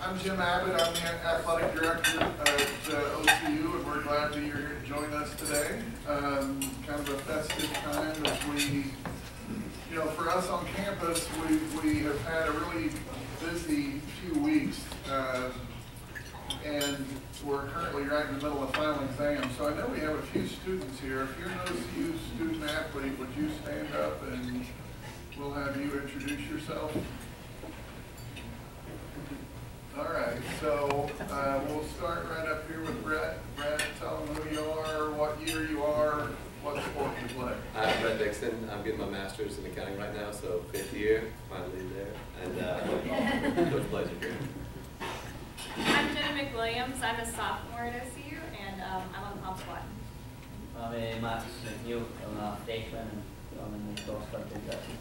I'm Jim Abbott. I'm the athletic director at OCU, and we're glad that you're here to join us today. Kind of a festive time as we, for us on campus, we have had a really busy few weeks, and we're currently right in the middle of final exams. So I know we have a few students here. If you're an OCU student athlete, would you stand up and we'll have you introduce yourself? All right, so we'll start right up here with Brett. Brett, tell them who you are, what year you are, what sport you play. I'm Brett Dixon. I'm getting my master's in accounting right now, so 5th year, finally there. And Coach Blazer here. I'm Jenna McWilliams. I'm a sophomore at OCU, and I'm on the pop squad. I'm Max McNeil. I'm a freshman, and I'm in the cross country section.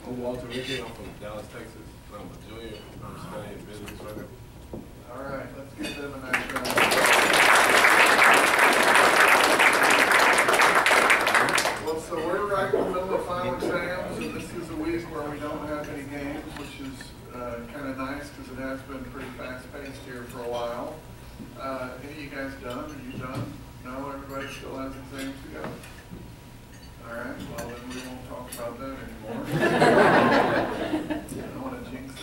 I'm Walter Rickey. I'm from Dallas, Texas. I'm a junior. I'm studying business right now. All right, let's give them a nice round. Well, so we're right in the middle of final exams, and this is a week where we don't have any games, which is kind of nice because it has been pretty fast-paced here for a while. Any of you guys done? Are you done? No, everybody still has exams to go? All right, well then we won't talk about that anymore. I don't want to jinx it.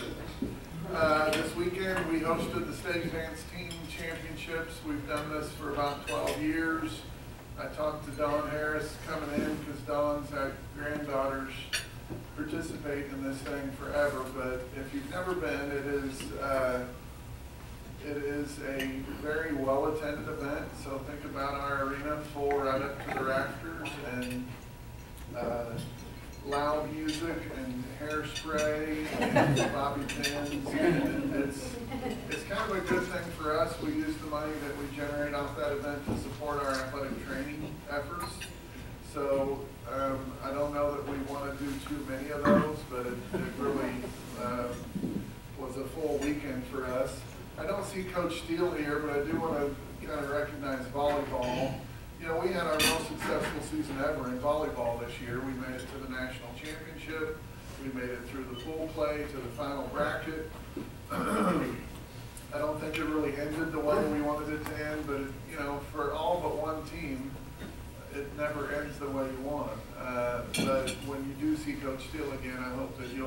This weekend we hosted the State Dance Team Championships. We've done this for about 12 years. I talked to Dawn Harris coming in because Dawn's had granddaughters participate in this thing forever. But if you've never been, it is a very well-attended event. So think about our arena full right up to the rafters, and loud music and hairspray and bobby pins. And it's kind of a good thing for us. We use the money that we generate off that event to support our athletic training efforts. So I don't know that we want to do too many of those, but it really was a full weekend for us. I don't see Coach Steele here, but I do want to kind of recognize volleyball. We had our most successful season ever in volleyball this year. We made it to the national championship. We made it through the pool play to the final bracket. I don't think it really ended the way we wanted it to end, but for all but one team, it never ends the way you want it. But when you do see Coach Steele again, I hope that you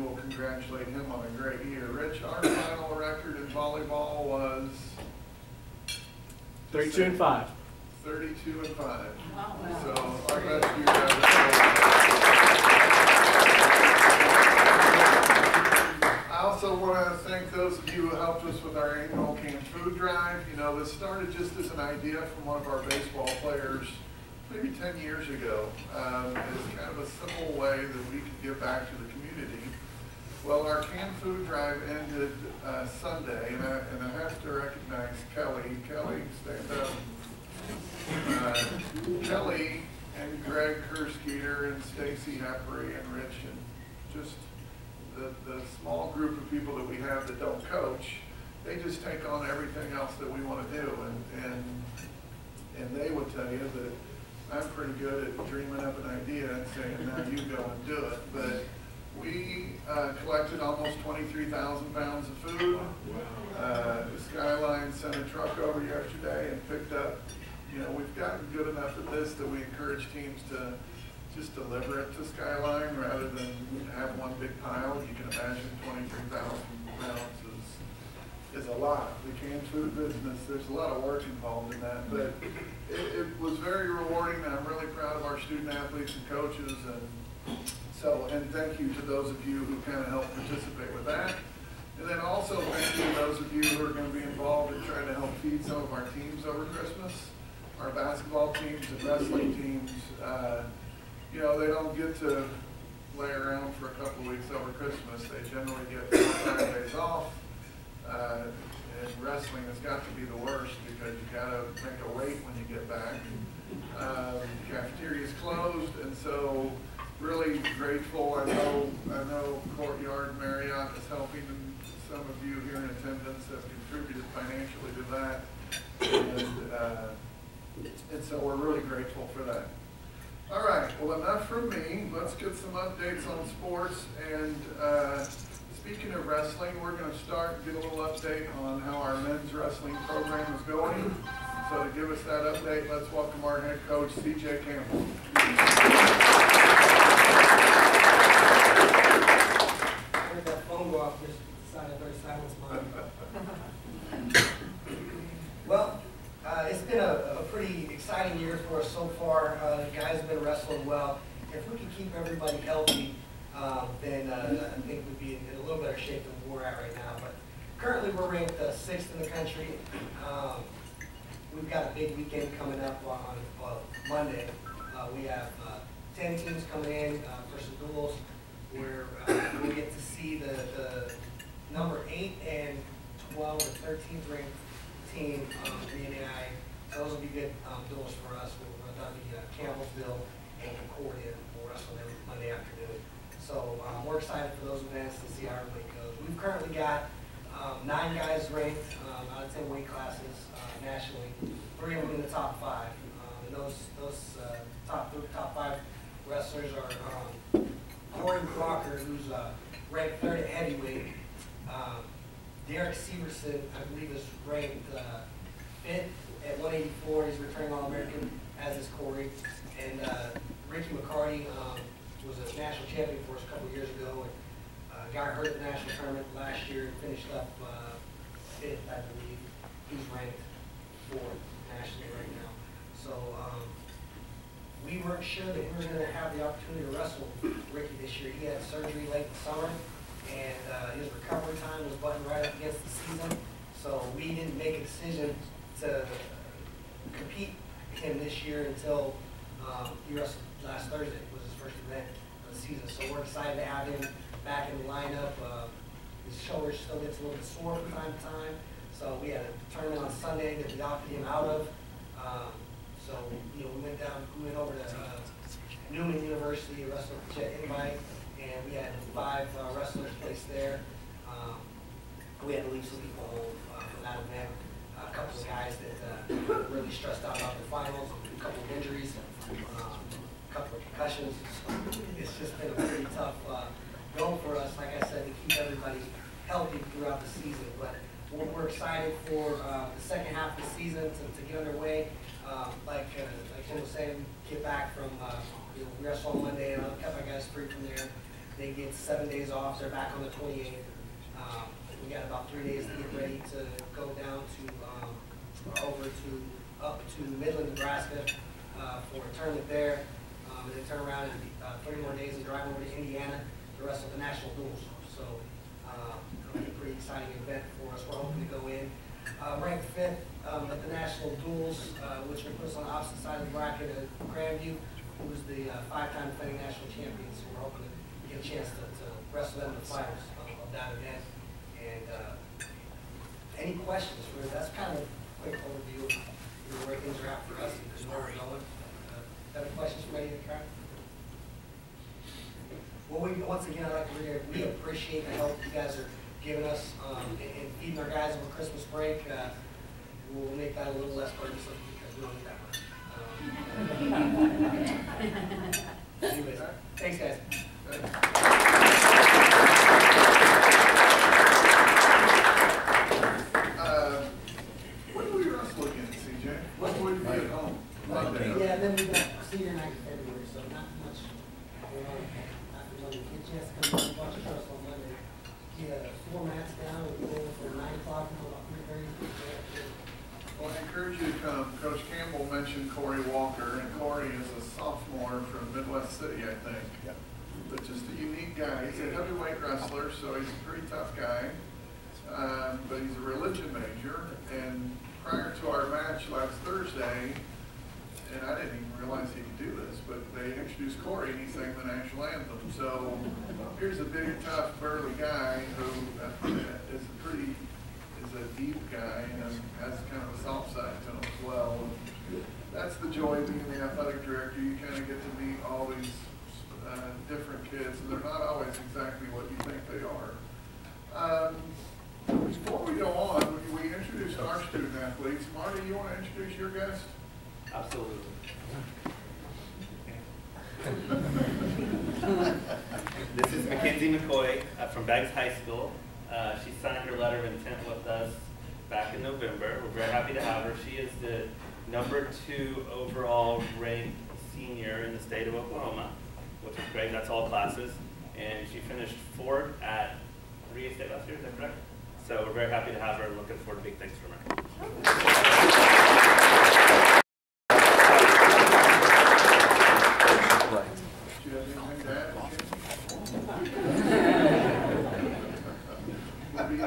will congratulate him on a great year. Rich, our final record in volleyball was 32-5. 32-5. Wow. So I bet you guys. I also want to thank those of you who helped us with our annual canned food drive. This started just as an idea from one of our baseball players maybe 10 years ago. It's kind of a simple way that we could give back to the community. Well, our canned food drive ended Sunday, and I have to recognize Kelly. Kelly, stand up. Kelly and Greg Kerskeeter and Stacy Heppery and Rich and just the small group of people that we have that don't coach, they just take on everything else that we want to do, and they would tell you that I'm pretty good at dreaming up an idea and saying, now you go and do it. But we collected almost 23,000 pounds of food. The Skyline sent a truck over yesterday and picked up. We've gotten good enough at this that we encourage teams to just deliver it to Skyline rather than have one big pile. You can imagine 23,000 pounds is a lot. The canned food business, there's a lot of work involved in that, but it was very rewarding, and I'm really proud of our student athletes and coaches, and thank you to those of you who kind of helped participate with that. And then also thank you to those of you who are going to be involved in trying to help feed some of our teams over Christmas. Our basketball teams and wrestling teams, they don't get to lay around for a couple of weeks over Christmas. They generally get 4 or 5 days off. And wrestling has got to be the worst because you got to make a weight when you get back. Cafeteria's closed, and so really grateful. I know Courtyard Marriott is helping, and some of you here in attendance have contributed financially to that, and so we're really grateful for that. All right, well, enough from me. Let's get some updates on sports. And speaking of wrestling, we're going to start and get a little update on how our men's wrestling program is going. So to give us that update, let's welcome our head coach, CJ Campbell. Heard that phone go off, just decided I better silence mine. Well, it's been a pretty exciting year for us so far. The guys have been wrestling well. If we can keep everybody healthy, then I think we'd be in a little better shape than we're at right now. But currently we're ranked 6th in the country. We've got a big weekend coming up on Monday. We have 10 teams coming in for some duels where we get to see the number 8 and 12 and 13th ranked team in the NAI. So those will be good duels for us. That'll be Campbellsville and Concordia. We'll wrestle them Monday afternoon. So we're excited for those events to see how everybody goes. We've currently got 9 guys ranked out of 10 weight classes nationally. 3 of them in the top 5. And those top 5 wrestlers are Corey Crocker, who's ranked 3rd at heavyweight. Derek Severson, I believe, is ranked 5th at 184. He's returning All-American, as is Corey. And Ricky McCarty was a national champion for us a couple years ago. And got hurt at the national tournament last year and finished up 5th, I believe. He's ranked 4th nationally right now. So we weren't sure that we were going to have the opportunity to wrestle Ricky this year. He had surgery late in the summer, and his recovery time was buttoned right up against the season. So we didn't make a decision to compete him this year until he wrestled last Thursday. It was his first event of the season. So we're excited to have him back in the lineup. His shoulder still gets a little bit sore from time to time. So we had a tournament on Sunday that we opted him out of. So we went over to Newman University, a wrestler jet invite, and we had 5 wrestlers placed there. We had to leave some people home for that event. A couple of guys that really stressed out about the finals, a couple of injuries, a couple of concussions. So it's just been a pretty tough go for us, like I said, to keep everybody healthy throughout the season. But we're excited for the second half of the season to get underway. Like Jim was saying, get back from we wrestle on Monday, and I'll cut my guys free from there. They get 7 days off. They're back on the 28th. We got about 3 days to get ready to go down to up to Midland, Nebraska for a tournament there. And then turn around and 3 more days and drive over to Indiana to wrestle the national duels. So it'll be a pretty exciting event for us. We're hoping to go in ranked 5th at the national duels, which will put us on the opposite side of the bracket of Grandview, who was the 5-time defending national champion. So we're hoping to get a chance to wrestle them in the finals of that event. And any questions? That's kind of a quick overview of where things are at for us and where we're going. Any questions from any of the crowd? Well, once again, I'd like to reiterate, we appreciate the help you guys are giving us and feeding our guys over Christmas break. We'll make that a little less burdensome because we don't need that much. Anyways, thanks, guys. When do we wrestle again, CJ? When will we be at home? Monday. Yeah, then we got senior night in February, so not much going on after Monday. Get a chance to come and watch us wrestle on Monday. Yeah, 4 mats down, we'll go from 9 o'clock until about 3:30. Well, I encourage you to come. Coach Campbell mentioned Corey Walker, and Corey is a sophomore from Midwest City, I think. Yeah. But just a unique guy. He's a heavyweight wrestler, so he's a pretty tough guy. But he's a religion major, and prior to our match last Thursday, and I didn't even realize he could do this, but they introduced Corey and he sang the national anthem. So here's a big, tough, burly guy who is a deep guy and has kind of a soft side to him as well. And that's the joy of being the athletic director. You kind of get to meet all these different kids, and they're not always exactly what you think they are. Before we go on, we introduced our student athletes. Marty, you want to introduce your guest? Absolutely. This is Mackenzie Lindsay McCoy from Baggs High School. She signed her letter of intent with us back in November. We're very happy to have her. She is the #2 overall ranked senior in the state of Oklahoma, which is great. That's all classes. And she finished 4th at 3A State last year, is that correct? So we're very happy to have her and looking forward to big things from her. Do you have anything to add?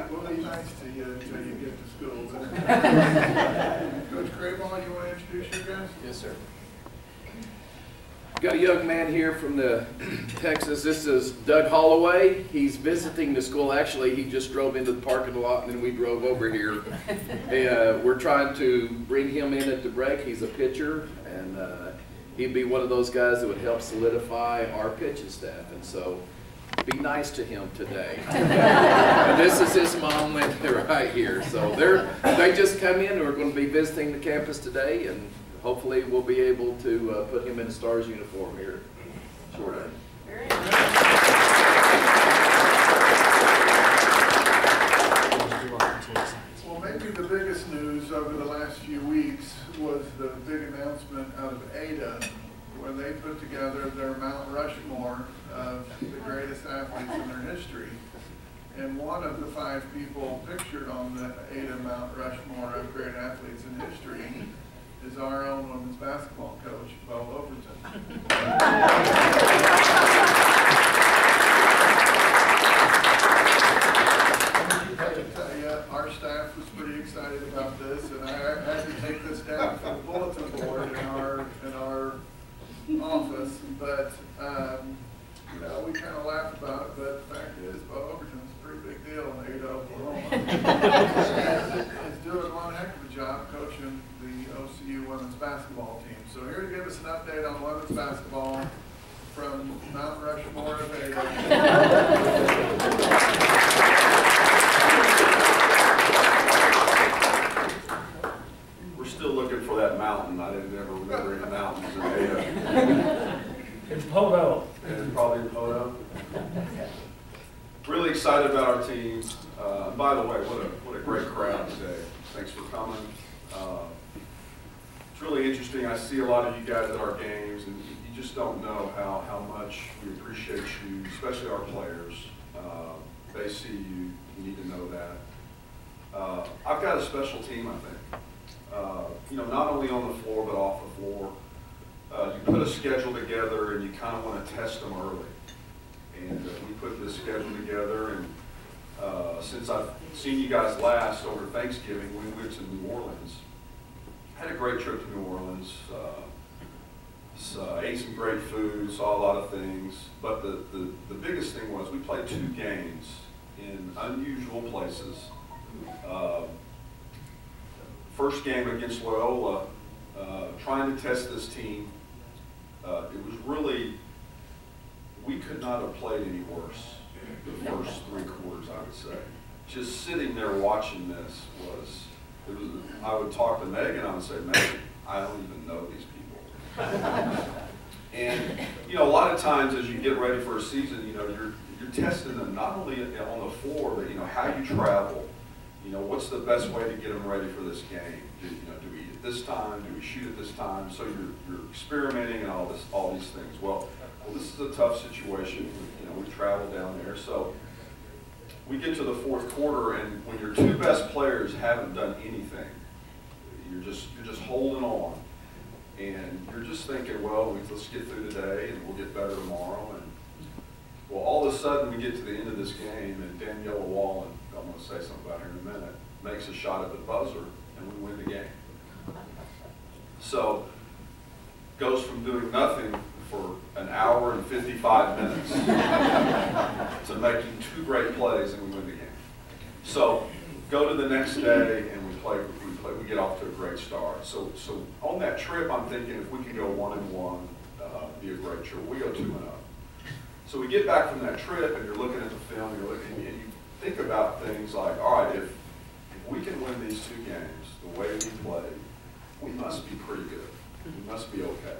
We'll be nice to you until you get to school. Coach Crayball, you want to introduce your guys? Yes, sir. Got a young man here from the Texas. This is Doug Holloway. He's visiting the school. Actually, he just drove into the parking lot and then we drove over here. We're trying to bring him in at the break. He's a pitcher, and he'd be one of those guys that would help solidify our pitching staff. And so be nice to him today. And this is his mom right here. So they just come in and we're going to be visiting the campus today, and hopefully we'll be able to put him in a Stars uniform here shortly. Well, maybe the biggest news over the last few weeks was the big announcement out of Ada, where they put together their Mount Rushmore of the greatest athletes in their history. And one of the 5 people pictured on the Ada Mount Rushmore of great athletes in history is our own women's basketball coach, Bo Overton. I can tell you, our staff was pretty excited about this, and I had to take this down from the bulletin board in our office, but you know, we kind of laughed about it, but the fact is, Bo Overton's a pretty big deal in Ada, Oklahoma. He's doing one heck of a job coaching the OCU women's basketball team. So here to give us an update on women's basketball from Mount Rushmore of Ada. We're still looking for that mountain. I didn't ever remember any mountains in Ada. It's Poto. And probably Poto. Really excited about our team. By the way, what a great crowd today. Thanks for coming. It's really interesting. I see a lot of you guys at our games, and you just don't know how much we appreciate you, especially our players. They see you. You need to know that. I've got a special team, I think. You know, not only on the floor, but off the floor. You put a schedule together and you kind of want to test them early. And we put this schedule together, and since I've seen you guys last over Thanksgiving, we went to New Orleans. Had a great trip to New Orleans. Ate some great food, saw a lot of things. But the biggest thing was we played 2 games in unusual places. First game against Loyola, trying to test this team. It was really, we could not have played any worse the first 3 quarters, I would say. Just sitting there watching this was, I would talk to Megan, I would say, Megan, I don't even know these people. And, you know, a lot of times as you get ready for a season, you know, you're testing them not only on the floor, but, you know, how you travel. You know, what's the best way to get them ready for this game? Do we eat at this time? Do we shoot at this time? So you're experimenting and all these things. Well, this is a tough situation. You know, we've traveled down there. So we get to the 4th quarter, and when your 2 best players haven't done anything, you're just holding on, and you're just thinking, well, let's get through today, and we'll get better tomorrow. And well, all of a sudden we get to the end of this game, and Daniela Wallen, I'm going to say something about her in a minute, makes a shot at the buzzer, and we win the game. So, goes from doing nothing for an hour and 55 minutes to making 2 great plays, and we win the game. So, go to the next day, and we get off to a great start. So on that trip, I'm thinking if we can go 1-1, be a great trip. We go 2-0. So we get back from that trip, and you're looking at the film, and you think about things like, all right, if we can win these 2 games the way we played, we must be pretty good. We must be okay.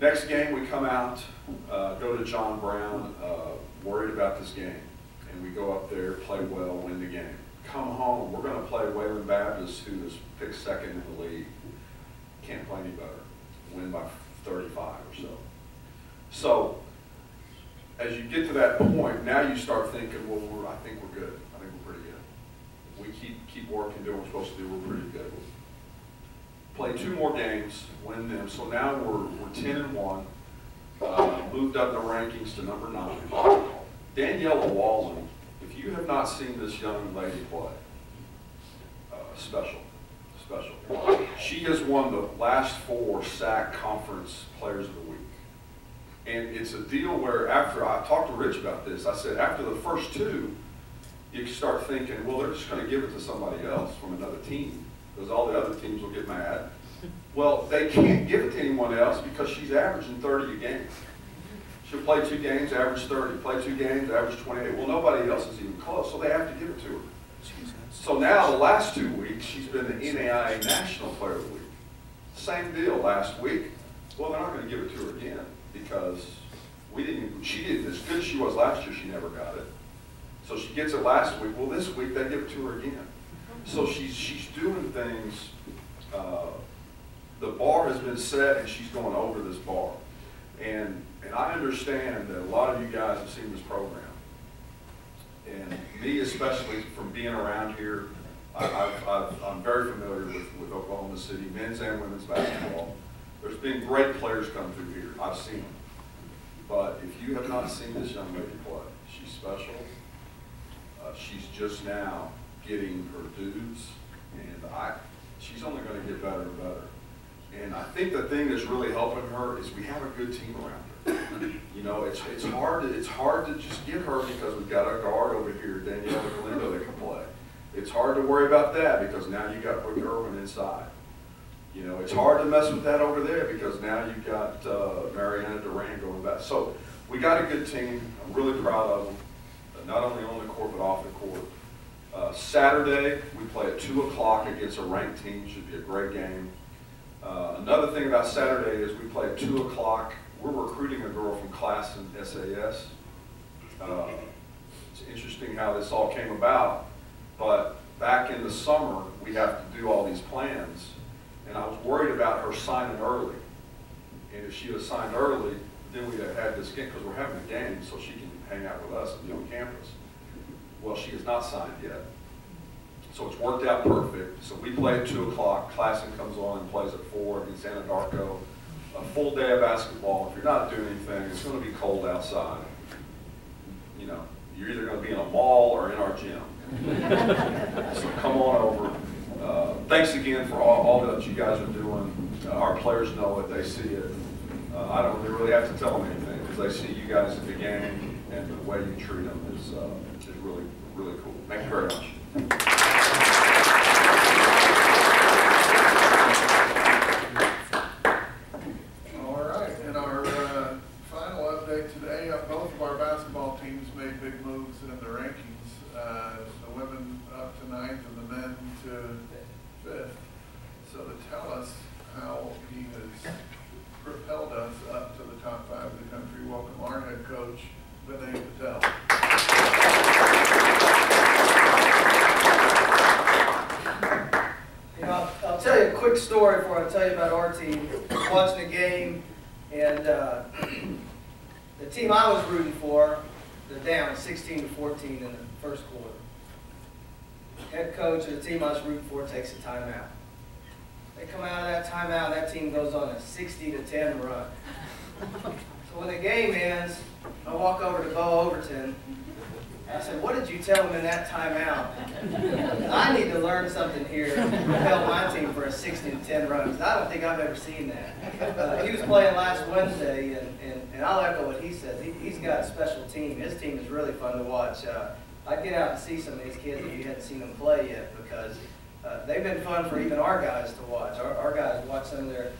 Next game, we come out, go to John Brown, worried about this game. And we go up there, play well, win the game. Come home, we're going to play Wayland Baptist, who is picked second in the league. Can't play any better. Win by 35 or so. So, as you get to that point, now you start thinking, well, I think we're good. I think we're pretty good. We keep working, doing what we're supposed to do, we're pretty good. Play 2 more games, win them. So now we're 10-1, moved up the rankings to number 9. Daniela Wallen, if you have not seen this young lady play, special. She has won the last 4 SAC Conference Players of the Week. And it's a deal where after I talked to Rich about this, I said after the first 2, you start thinking, well, they're just going to give it to somebody else from another team because all the other teams will get mad. Well, they can't give it to anyone else because she's averaging 30 a game. She'll play 2 games, average 30, play 2 games, average 28. Well, nobody else is even close, so they have to give it to her. So now the last 2 weeks, she's been the NAIA National Player of the Week. Same deal last week. Well, they're not going to give it to her again because she didn't, as good as she was last year, she never got it. So she gets it last week. Well, this week they give it to her again. So she's doing things, the bar has been set and she's going over this bar. And I understand that a lot of you guys have seen this program. And me especially, from being around here, I'm very familiar with Oklahoma City, men's and women's basketball. There's been great players come through here. I've seen them. But if you have not seen this young lady play, she's special. She's just now getting her dues, and she's only going to get better and better. And I think the thing that's really helping her is we have a good team around her. You know, it's hard to just get her because we've got a guard over here, Danielle Galindo, that can play. It's hard to worry about that because now you got Brooke Irwin inside. You know, it's hard to mess with that over there because now you've got Mariana Duran going back. So we got a good team. I'm really proud of them, not only on the court but off the court. Saturday, we play at 2 o'clock against a ranked team. Should be a great game. Another thing about Saturday is we play at 2 o'clock. We're recruiting a girl from class in SAS. It's interesting how this all came about, but back in the summer, we have to do all these plans, and I was worried about her signing early. And if she had signed early, then we'd have had this game, because we're having a game, so she can hang out with us and be on campus. Well, she has not signed yet. So it's worked out perfect. So we play at 2 o'clock. Classen comes on and plays at 4 against Anadarko. A full day of basketball. If you're not doing anything, it's going to be cold outside. You know, you're either going to be in a mall or in our gym. So come on over. Thanks again for all that you guys are doing. Our players know it. They see it. I don't really have to tell them anything because they see you guys at the game, and the way you treat them is really, really cool. Thank you very much. All right, and our final update today, both of our basketball teams made big moves in the rankings. The women up to 9th and the men to 5th. So to tell us how he has propelled us up to the top 5 of the country, welcome our head coach, Vinay Patel. You know, I'll tell you a quick story before I tell you about our team. Watching the game, and the team I was rooting for, they're down 16-14 in the first quarter. Head coach of the team I was rooting for takes a timeout. They come out of that timeout, that team goes on a 60-10 run. So when the game ends, I walk over to Bo Overton. I said, what did you tell him in that timeout? I need to learn something here to propel my team for a 60-10 run, because I don't think I've ever seen that. He was playing last Wednesday, and I'll echo what he says. He's got a special team. His team is really fun to watch. I'd get out and see some of these kids if you hadn't seen them play yet, because they've been fun for even our guys to watch. Our guys watch some of their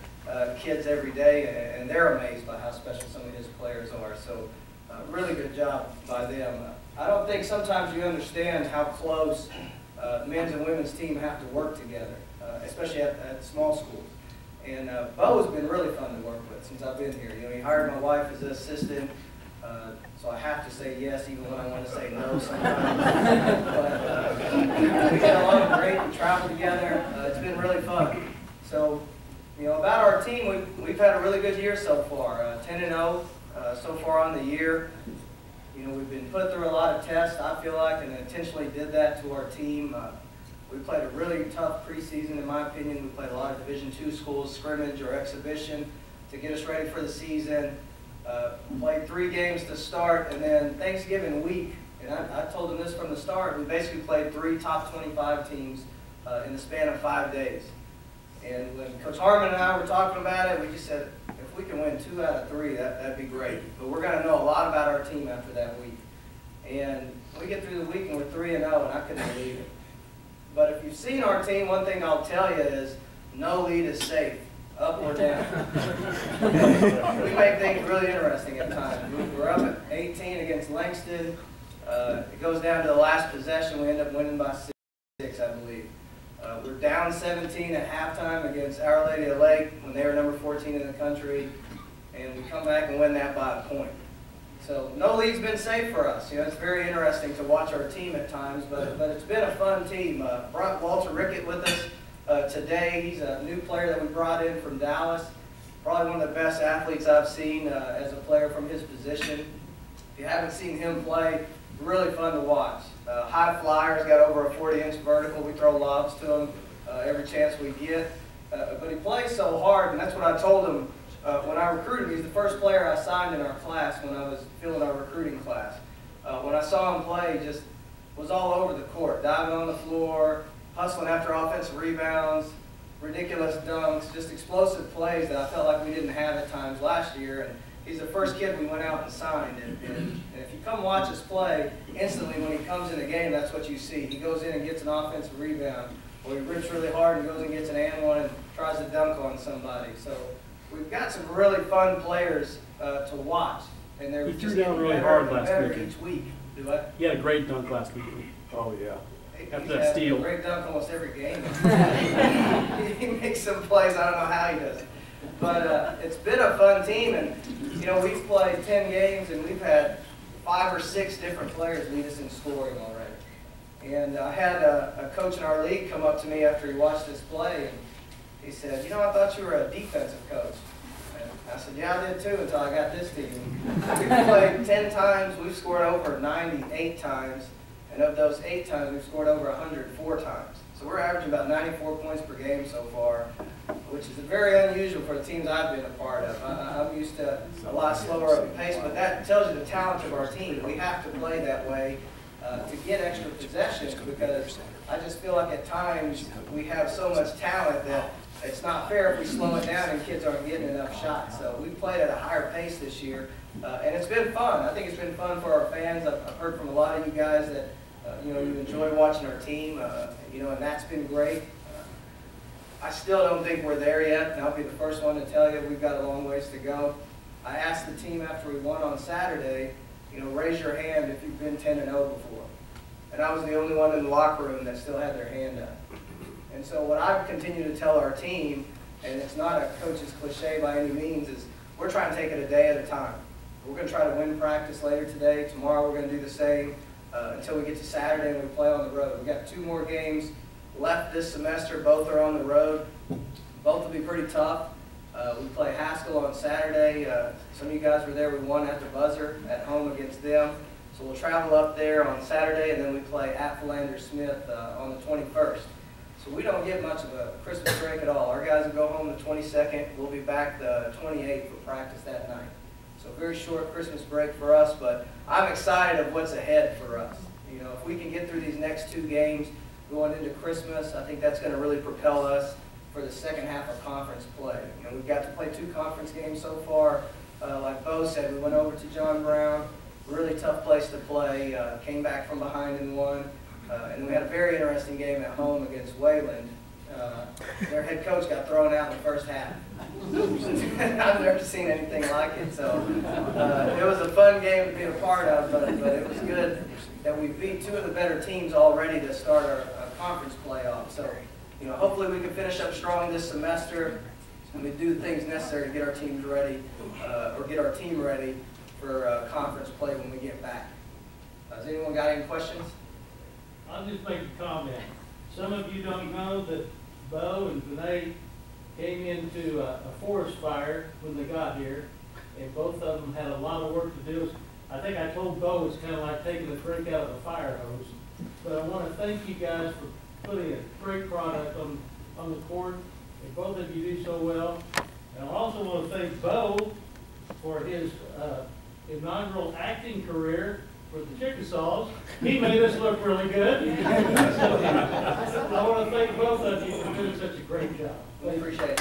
kids every day, and they're amazed by how special some of his players are. So really good job by them. I don't think sometimes you understand how close men's and women's team have to work together, especially at small schools. And Bo's been really fun to work with since I've been here. You know, he hired my wife as an assistant, so I have to say yes even when I want to say no sometimes. But we get along great and travel together. It's been really fun. So, you know, about our team, we've had a really good year so far. 10-0 so far on the year. You know, we've been put through a lot of tests, I feel like, and intentionally did that to our team. We played a really tough preseason, in my opinion. We played a lot of Division II schools, scrimmage or exhibition, to get us ready for the season. Played 3 games to start, and then Thanksgiving week, and I told them this from the start, we basically played 3 top 25 teams in the span of 5 days. And when Coach Harmon and I were talking about it, we just said, if we can win 2 out of 3, that'd be great. But we're going to know a lot about our team after that week. And we get through the week and we're 3-0, and I couldn't believe it. But if you've seen our team, one thing I'll tell you is no lead is safe, up or down. We make things really interesting at times. We're up at 18 against Langston. It goes down to the last possession. We end up winning by 6, I believe. We're down 17 at halftime against Our Lady of Lake when they were number 14 in the country, and we come back and win that by a point. So no lead's been safe for us. You know, it's very interesting to watch our team at times, but it's been a fun team. Brought Walter Rickett with us today. He's a new player that we brought in from Dallas. Probably one of the best athletes I've seen as a player from his position. If you haven't seen him play, really fun to watch. High flyer, he's got over a 40-inch vertical. We throw lobs to him every chance we get. But he plays so hard, and that's what I told him when I recruited him. He's the first player I signed in our class when I was filling our recruiting class. When I saw him play, he just was all over the court, diving on the floor, hustling after offensive rebounds, ridiculous dunks, just explosive plays that I felt like we didn't have at times last year. And he's the first kid we went out and signed. And if you come watch us play, instantly when he comes in the game, that's what you see. He goes in and gets an offensive rebound, or he rips really hard and goes and gets an and one and tries to dunk on somebody. So we've got some really fun players to watch, and they're He just threw down getting really better hard and last better weekend. each week. Do I? He had a great dunk last week. Oh, yeah. After He's that had steal. a great dunk almost every game. He makes some plays, I don't know how he does it. But it's been a fun team, and you know, we've played 10 games, and we've had 5 or 6 different players lead us in scoring already. And I had a coach in our league come up to me after he watched us play, and he said, you know, I thought you were a defensive coach. And I said, yeah, I did too until I got this team. We've played 10 times, we've scored over 98 times, and of those 8 times, we've scored over 104 times. So we're averaging about 94 points per game so far, which is very unusual for the teams I've been a part of. I'm used to a lot slower of a pace, but that tells you the talent of our team. We have to play that way to get extra possessions, because I just feel like at times we have so much talent that it's not fair if we slow it down and kids aren't getting enough shots. So we've played at a higher pace this year, and it's been fun. I think it's been fun for our fans. I've heard from a lot of you guys that you know, you enjoy watching our team, you know, and that's been great. I still don't think we're there yet, and I'll be the first one to tell you we've got a long ways to go. I asked the team after we won on Saturday, you know, raise your hand if you've been 10-0 before. And I was the only one in the locker room that still had their hand up. And so what I've continued to tell our team, and it's not a coach's cliche by any means, is we're trying to take it a day at a time. We're going to try to win practice later today. Tomorrow we're going to do the same until we get to Saturday and we play on the road. We've got 2 more games left this semester. Both are on the road. Both will be pretty tough. We play Haskell on Saturday. Some of you guys were there. We won at the buzzer at home against them. So we'll travel up there on Saturday, and then we play at Philander Smith on the 21st. So we don't get much of a Christmas break at all. Our guys will go home the 22nd. We'll be back the 28th for practice that night. So very short Christmas break for us, but I'm excited of what's ahead for us. You know, if we can get through these next 2 games going into Christmas, I think that's going to really propel us for the second half of conference play. You know, we've got to play 2 conference games so far. Like Bo said, we went over to John Brown, really tough place to play, came back from behind and won. And we had a very interesting game at home against Wayland. Their head coach got thrown out in the first half. I've never seen anything like it. So it was a fun game to be a part of, but it was good that we beat 2 of the better teams already to start our conference playoff. So, you know, hopefully we can finish up strong this semester. and we do the things necessary to get our teams ready, or get our team ready for conference play when we get back. Has anyone got any questions? I'll just make a comment. Some of you don't know that Bo and Vinay came into a forest fire when they got here, and both of them had a lot of work to do. I think I told Bo it's kind of like taking a drink out of a fire hose. But I want to thank you guys for putting a great product on the court, and both of you do so well. And I also want to thank Bo for his inaugural acting career for the Chickasaws. He made us look really good. I want to thank both of you for doing such a great job. We appreciate it.